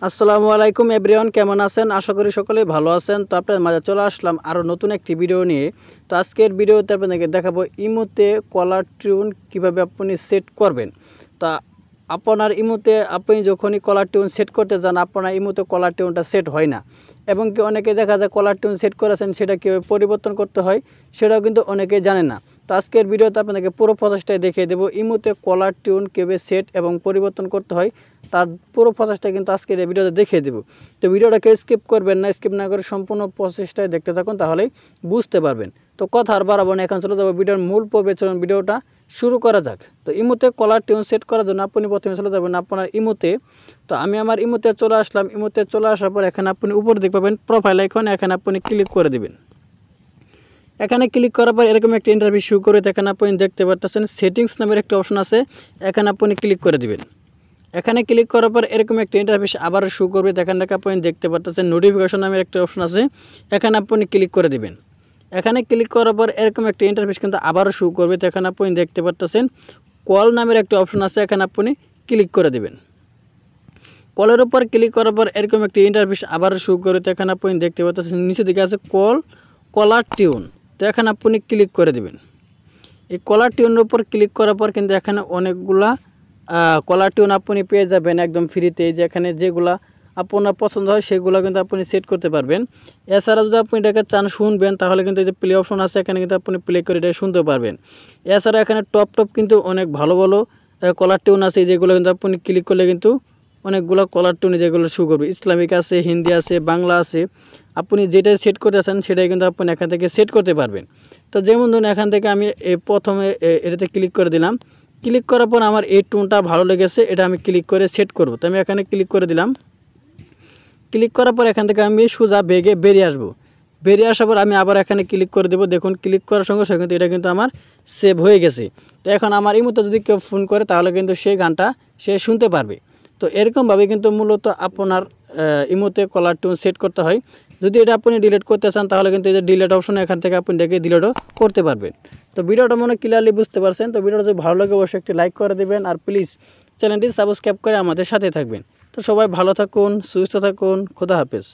আসসালামু আলাইকুম এভরিওয়ান, কেমন আছেন? আশা করি সকলেই ভালো আছেন। তো আপনার মাঝে চলে আসলাম আরও নতুন একটি ভিডিও নিয়ে। তো আজকের ভিডিওতে আপনাদেরকে দেখাবো ইমোতে কলার টিউন কীভাবে আপনি সেট করবেন। তা আপনার ইমোতে আপনি যখনই কলার টিউন সেট করতে যান, আপনার ইমোতে কলার টিউনটা সেট হয় না, এবং কি অনেকে দেখা যায় কলার টিউন সেট করেছেন সেটা কীভাবে পরিবর্তন করতে হয় সেটাও কিন্তু অনেকেই জানে না। তো আজকের ভিডিওতে আপনাদেরকে পুরো প্রসেসটাই দেখিয়ে দেবো, ইমোতে কলার টিউন কীভাবে সেট এবং পরিবর্তন করতে হয় তার পুরো প্রসেসটা কিন্তু আজকের এই ভিডিওতে দেখিয়ে দেবো। তো ভিডিওটাকে স্কিপ করবেন না, স্কিপ না করে সম্পূর্ণ প্রসেসটাই দেখতে থাকুন, তাহলেই বুঝতে পারবেন। তো কথা আর বাড়াবো না, এখন চলে যাবো ভিডিওর মূল পর্বে। চলুন ভিডিওটা শুরু করা যাক। তো ইমোতে কলার টিউন সেট করার জন্য আপনি প্রথমে চলে যাবেন আপনার ইমোতে। তো আমি আমার ইমোতে চলে আসলাম। ইমোতে চলে আসার পর এখানে আপনি উপরে দেখতে পাবেন প্রোফাইল আইকন, এখানে আপনি ক্লিক করে দেবেন। এখানে ক্লিক করার পর এরকম একটা ইন্টারভিউ শুরু করে এখানে আপনি দেখতে পাচ্ছেন সেটিংস নামের একটা অপশন আছে, এখানে আপনি ক্লিক করে দিবেন। এখানে ক্লিক করার পর এরকম একটা ইন্টারফেস আবার শো করবে, এখান থেকে আপনি দেখতে পাচ্ছেন নোটিফিকেশন নামের একটা অপশন আছে, এখানে আপনি ক্লিক করে দিবেন। এখানে ক্লিক করার পর এরকম একটা ইন্টারফেস কিন্তু আবারও শো করবে, তো এখানে আপনি দেখতে পাচ্ছেন কল নামের একটা অপশন আছে, এখানে আপনি ক্লিক করে দিবেন। কলের উপর ক্লিক করার পর এরকম একটা ইন্টারফেস আবারও শো করবে, তো এখানে আপনি দেখতে পাচ্ছেন নিচে দিকে আছে কলার টিউন, তো এখানে আপনি ক্লিক করে দিবেন। এই কলার টিউনের উপর ক্লিক করার পর কিন্তু এখানে অনেকগুলা কলার টিউন আপনি পেয়ে যাবেন একদম ফ্রিতে, যেখানে যেগুলা আপনার পছন্দ হয় সেগুলো কিন্তু আপনি সেট করতে পারবেন। এছাড়া যদি আপনি এটাকে চান শুনবেন, তাহলে কিন্তু এই যে প্লে অপশন আছে, এখানে কিন্তু আপনি প্লে করে এটা শুনতে পারবেন। এছাড়া এখানে টপ কিন্তু অনেক ভালো ভালো কলার টিউন আছে, যেগুলো কিন্তু আপনি ক্লিক করলে কিন্তু অনেকগুলো কলার টিউন যেগুলো শো করবে। ইসলামিক আছে, হিন্দি আছে, বাংলা আছে, আপনি যেটাই সেট করতে চান সেটাই কিন্তু আপনি এখান থেকে সেট করতে পারবেন। তো যেমন ধরুন এখান থেকে আমি প্রথমে এটাতে ক্লিক করে দিলাম। ক্লিক করার পর আমার এই টোনটা ভালো লেগেছে, এটা আমি ক্লিক করে সেট করব। তো আমি এখানে ক্লিক করে দিলাম। ক্লিক করার পর এখান থেকে আমি সোজা বেগে বেরিয়ে আসব। বেরিয়ে আসার পর আমি আবার এখানে ক্লিক করে দেবো। দেখুন ক্লিক করার সঙ্গে সঙ্গে কিন্তু এটা কিন্তু আমার সেভ হয়ে গেছে। তো এখন আমার ইমোতে যদি কেউ ফোন করে তাহলে কিন্তু সেই গানটা সে শুনতে পারবে। তো এরকমভাবে কিন্তু মূলত আপনার ইমোতে কলার টিউন সেট করতে হয়। যদি এটা আপনি ডিলিট করতে চান তাহলে কিন্তু এই যে ডিলিট অপশন, এখান থেকে আপনি ডেকে ডিলিটও করতে পারবেন। তো ভিডিওটা মনে ক্লিয়ারলি বুঝতে পারছেন। তো ভিডিওটা যদি ভালো লাগে অবশ্যই একটি লাইক করে দেবেন, আর প্লিজ চ্যানেলটি সাবস্ক্রাইব করে আমাদের সাথে থাকবেন। তো সবাই ভালো থাকুন, সুস্থ থাকুন, খোদা হাফেজ।